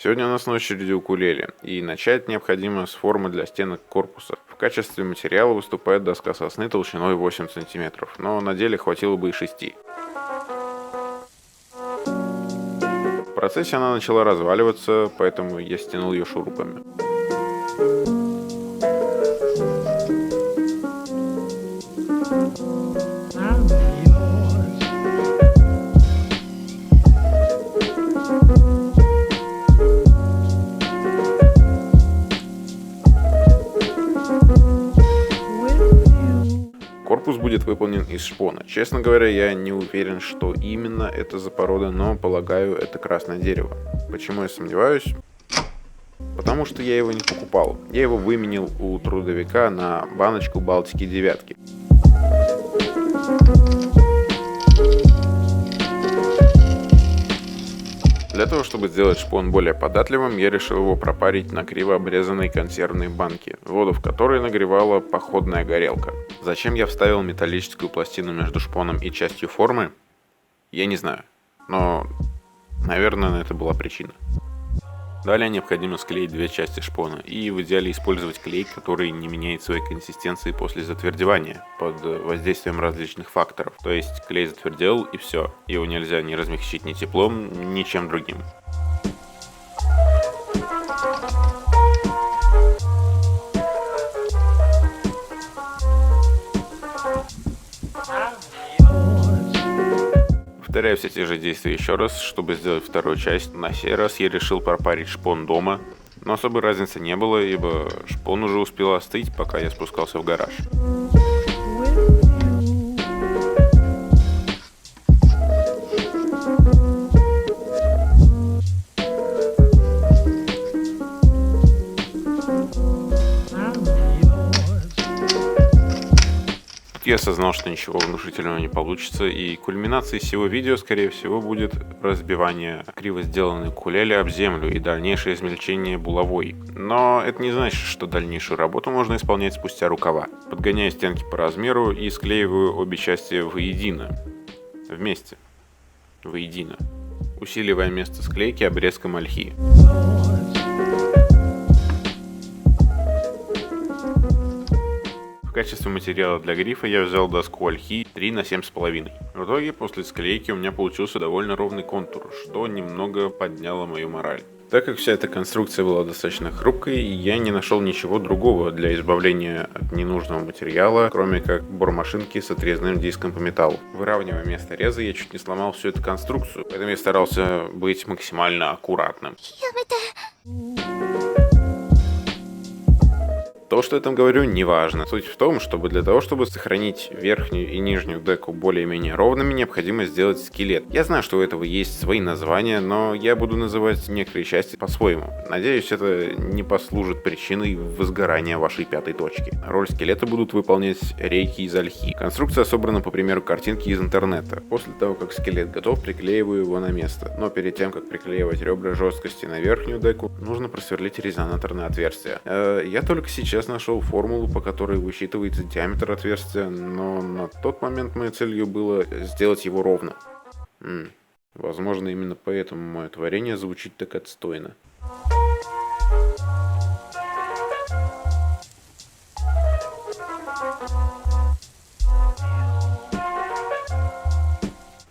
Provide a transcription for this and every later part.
Сегодня у нас на очереди укулеле, и начать необходимо с формы для стенок корпуса. В качестве материала выступает доска сосны толщиной 8 см, но на деле хватило бы и 6. В процессе она начала разваливаться, поэтому я стянул ее шурупами. Корпус будет выполнен из шпона. Честно говоря, я не уверен, что именно это за порода, но полагаю, это красное дерево. Почему я сомневаюсь? Потому что я его не покупал. Я его выменил у трудовика на баночку Балтики 9. Для того, чтобы сделать шпон более податливым, я решил его пропарить на криво обрезанной консервной банке, воду в которой нагревала походная горелка. Зачем я вставил металлическую пластину между шпоном и частью формы? Я не знаю, но, наверное, это была причина. Далее необходимо склеить две части шпона и в идеале использовать клей, который не меняет своей консистенции после затвердевания под воздействием различных факторов. То есть клей затвердел и все, его нельзя ни размягчить ни теплом, ни чем другим. Повторяю все те же действия еще раз, чтобы сделать вторую часть. На сей раз я решил пропарить шпон дома, но особой разницы не было, ибо шпон уже успел остыть, пока я спускался в гараж. Я осознал, что ничего внушительного не получится, и кульминацией всего видео, скорее всего, будет разбивание криво сделанной укулеле об землю и дальнейшее измельчение булавой. Но это не значит, что дальнейшую работу можно исполнять спустя рукава. Подгоняю стенки по размеру и склеиваю обе части воедино. Вместе. Воедино. Усиливая место склейки обрезком ольхи. В качестве материала для грифа я взял доску ольхи 3 на 7,5. В итоге, после склейки у меня получился довольно ровный контур, что немного подняло мою мораль. Так как вся эта конструкция была достаточно хрупкой, я не нашел ничего другого для избавления от ненужного материала, кроме как бормашинки с отрезным диском по металлу. Выравнивая место реза, я чуть не сломал всю эту конструкцию, поэтому я старался быть максимально аккуратным. То, что я там говорю, не важно. Суть в том, чтобы для того, чтобы сохранить верхнюю и нижнюю деку более-менее ровными, необходимо сделать скелет. Я знаю, что у этого есть свои названия, но я буду называть некоторые части по-своему. Надеюсь, это не послужит причиной возгорания вашей пятой точки. Роль скелета будут выполнять рейки из ольхи. Конструкция собрана по примеру картинки из интернета. После того, как скелет готов, приклеиваю его на место. Но перед тем, как приклеивать ребра жесткости на верхнюю деку, нужно просверлить резонаторное отверстие. Я только сейчас нашел формулу, по которой высчитывается диаметр отверстия, но на тот момент моей целью было сделать его ровно. Возможно, именно поэтому мое творение звучит так отстойно.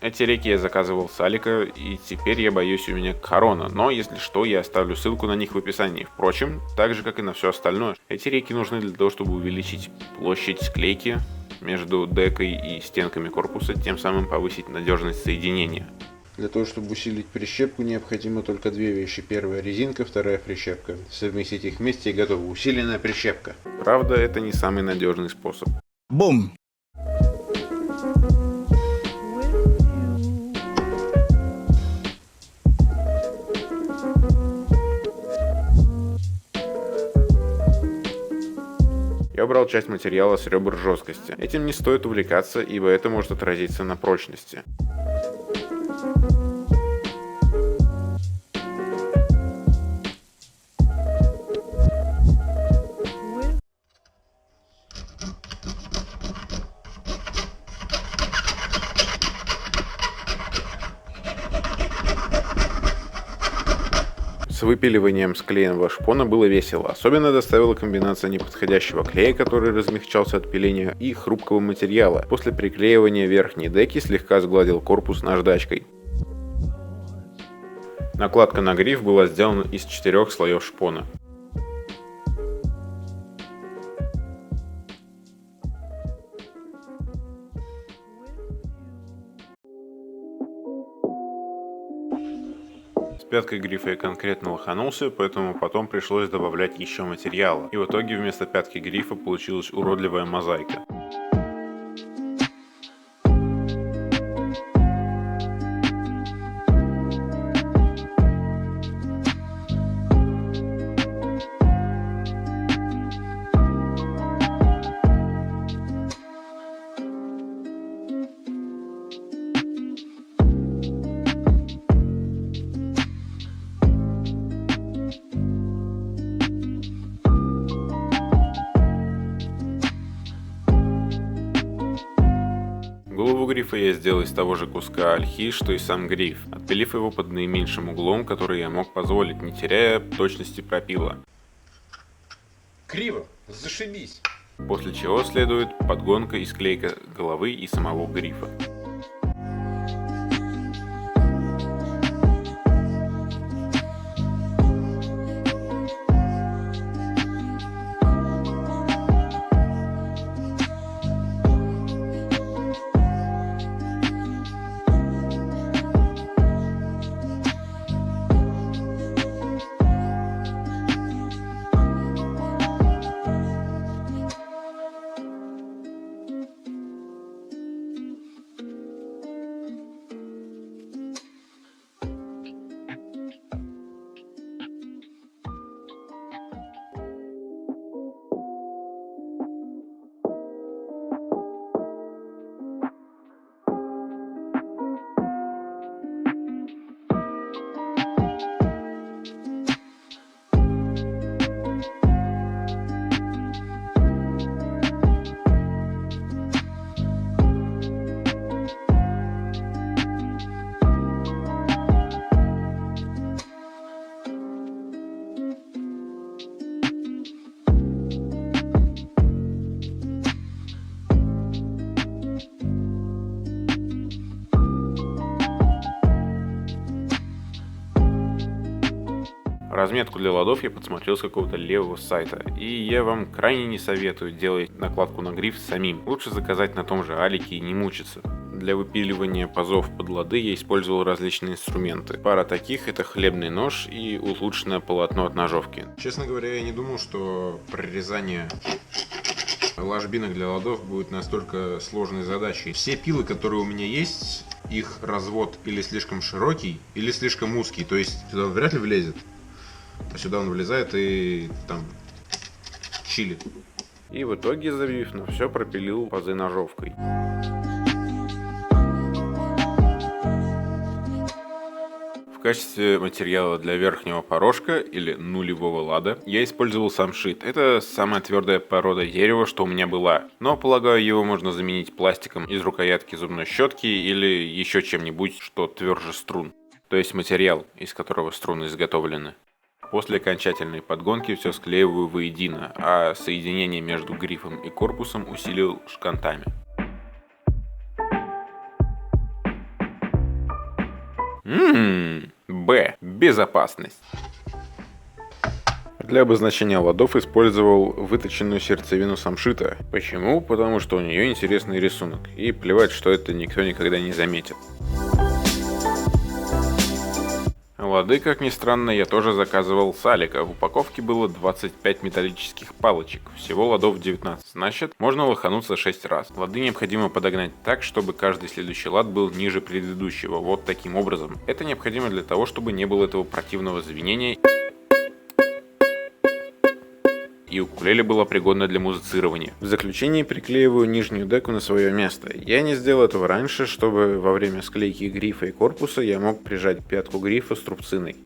Эти реки я заказывал с Алика, и теперь я боюсь, у меня корона, но если что, я оставлю ссылку на них в описании. Впрочем, так же как и на все остальное, эти реки нужны для того, чтобы увеличить площадь склейки между декой и стенками корпуса, тем самым повысить надежность соединения. Для того, чтобы усилить прищепку, необходимо только две вещи. Первая резинка, вторая прищепка. Совместить их вместе и готова усиленная прищепка. Правда, это не самый надежный способ. Бум! Я убрал часть материала с ребр жесткости. Этим не стоит увлекаться, ибо это может отразиться на прочности. С выпиливанием склеенного шпона было весело. Особенно доставила комбинация неподходящего клея, который размягчался от пиления, и хрупкого материала. После приклеивания верхней деки слегка сгладил корпус наждачкой. Накладка на гриф была сделана из 4 слоев шпона. С пяткой грифа я конкретно лоханулся, поэтому потом пришлось добавлять еще материала. И в итоге вместо пятки грифа получилась уродливая мозаика. Голову грифа я сделал из того же куска ольхи, что и сам гриф, отпилив его под наименьшим углом, который я мог позволить, не теряя точности пропила. Криво, зашибись. После чего следует подгонка и склейка головы и самого грифа. Разметку для ладов я подсмотрел с какого-то левого сайта, и я вам крайне не советую делать накладку на гриф самим. Лучше заказать на том же Алике и не мучиться. Для выпиливания пазов под лады я использовал различные инструменты. Пара таких — это хлебный нож и улучшенное полотно от ножовки. Честно говоря, я не думал, что прорезание ложбинок для ладов будет настолько сложной задачей. Все пилы, которые у меня есть, их развод или слишком широкий, или слишком узкий, то есть сюда вряд ли влезет. А сюда он влезает и там чилит. И в итоге, забив на все, пропилил пазы ножовкой. В качестве материала для верхнего порожка или нулевого лада я использовал самшит. Это самая твердая порода дерева, что у меня была. Но полагаю, его можно заменить пластиком из рукоятки зубной щетки или еще чем-нибудь, что тверже струн. То есть материал, из которого струны изготовлены. После окончательной подгонки все склеиваю воедино, а соединение между грифом и корпусом усилил шкантами. Б. Безопасность. Для обозначения ладов использовал выточенную сердцевину самшита. Почему? Потому что у нее интересный рисунок, и плевать, что это никто никогда не заметит. Лады, как ни странно, я тоже заказывал с Алика. В упаковке было 25 металлических палочек, всего ладов 19. Значит, можно лохануться 6 раз. Лады необходимо подогнать так, чтобы каждый следующий лад был ниже предыдущего, вот таким образом. Это необходимо для того, чтобы не было этого противного звенения, и укулеле была пригодна для музицирования. В заключение приклеиваю нижнюю деку на свое место. Я не сделал этого раньше, чтобы во время склейки грифа и корпуса я мог прижать пятку грифа струбциной.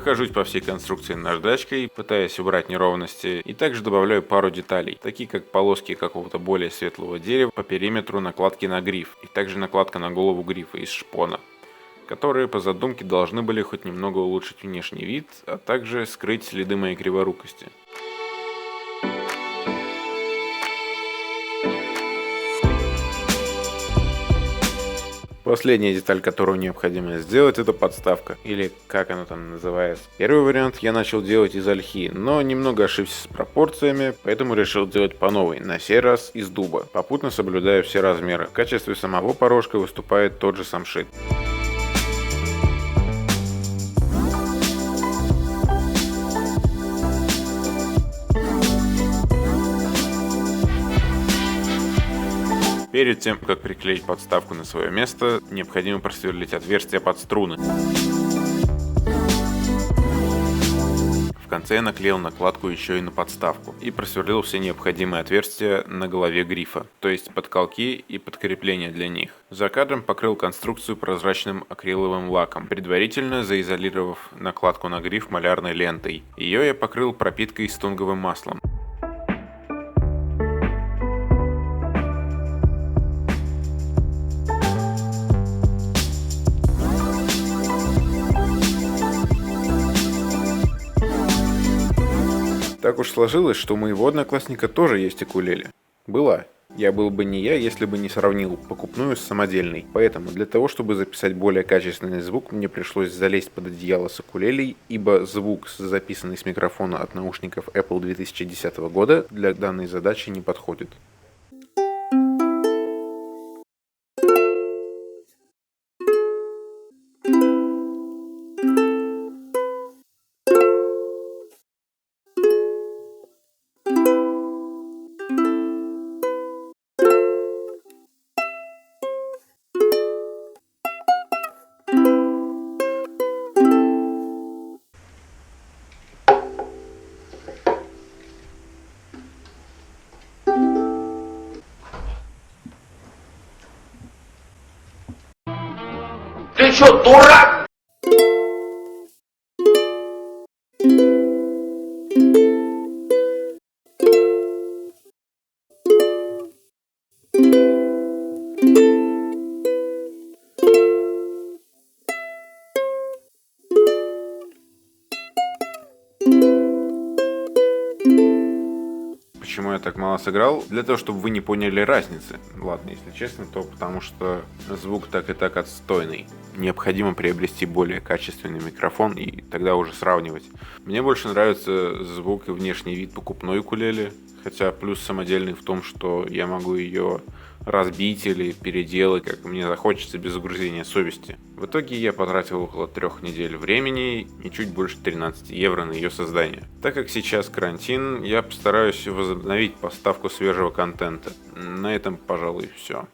Прохожусь по всей конструкции наждачкой, пытаясь убрать неровности, и также добавляю пару деталей, такие как полоски какого-то более светлого дерева по периметру накладки на гриф, и также накладка на голову грифа из шпона, которые по задумке должны были хоть немного улучшить внешний вид, а также скрыть следы моей криворукости. Последняя деталь, которую необходимо сделать, это подставка, или как она там называется. Первый вариант я начал делать из ольхи, но немного ошибся с пропорциями, поэтому решил делать по новой, на сей раз из дуба, попутно соблюдая все размеры. В качестве самого порожка выступает тот же самшит. Перед тем, как приклеить подставку на свое место, необходимо просверлить отверстие под струны. В конце я наклеил накладку еще и на подставку и просверлил все необходимые отверстия на голове грифа, то есть подколки и подкрепления для них. За кадром покрыл конструкцию прозрачным акриловым лаком, предварительно заизолировав накладку на гриф малярной лентой. Ее я покрыл пропиткой с тунговым маслом. Так уж сложилось, что у моего одноклассника тоже есть укулеле. Была. Я был бы не я, если бы не сравнил покупную с самодельной. Поэтому для того, чтобы записать более качественный звук, мне пришлось залезть под одеяло с укулелей, ибо звук, записанный с микрофона от наушников Apple 2010 года, для данной задачи не подходит. Ты что, дурак? Почему я так мало сыграл? Для того, чтобы вы не поняли разницы. Ладно, если честно, то потому что звук так и так отстойный. Необходимо приобрести более качественный микрофон и тогда уже сравнивать. Мне больше нравится звук и внешний вид покупной укулеле. Хотя плюс самодельный в том, что я могу ее разбить или переделать, как мне захочется, без загрузения совести. В итоге я потратил около 3 недель времени и чуть больше 13 евро на ее создание. Так как сейчас карантин, я постараюсь возобновить поставку свежего контента. На этом, пожалуй, все.